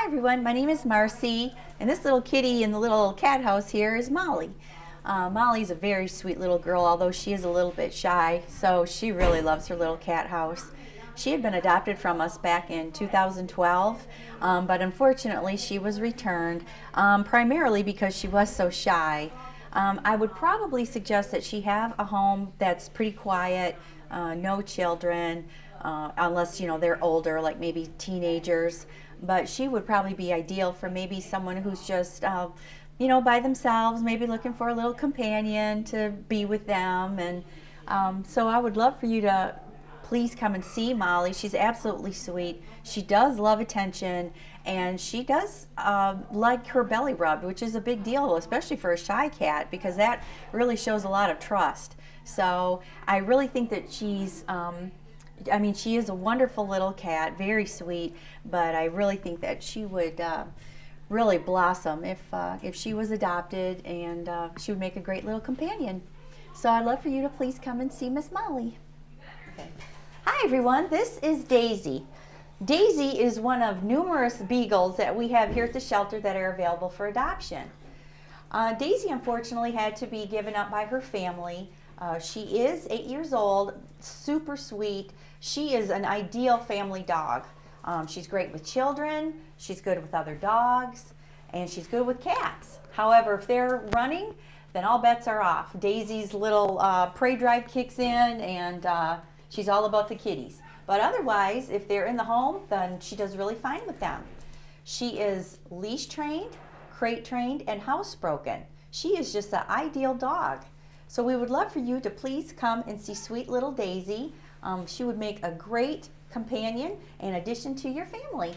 everyone, my name is Marcy, and this little kitty in the little cat house here is Molly. Molly's a very sweet little girl, although she is a little bit shy, so she really loves her little cat house. She had been adopted from us back in 2012, but unfortunately she was returned, primarily because she was so shy. I would probably suggest that she have a home that's pretty quiet, no children, unless they're older, like maybe teenagers. But she would probably be ideal for maybe someone who's just by themselves, maybe looking for a little companion to be with them. And so I would love for you to please come and see Molly. She's absolutely sweet. She does love attention, and she does like her belly rubbed, which is a big deal, especially for a shy cat, because that really shows a lot of trust. So I really think that she's she is a wonderful little cat, very sweet, but I really think that she would really blossom if she was adopted, and she would make a great little companion. So I'd love for you to please come and see Miss Molly. Okay. Hi everyone, this is Daisy. Daisy is one of numerous beagles that we have here at the shelter that are available for adoption. Daisy unfortunately had to be given up by her family. She is 8 years old, super sweet. She is an ideal family dog. She's great with children, she's good with other dogs, and she's good with cats. However, if they're running, then all bets are off. Daisy's little prey drive kicks in, and she's all about the kitties. But otherwise, if they're in the home, then she does really fine with them. She is leash trained, crate trained, and housebroken. She is just the ideal dog. So we would love for you to please come and see sweet little Daisy. She would make a great companion and addition to your family.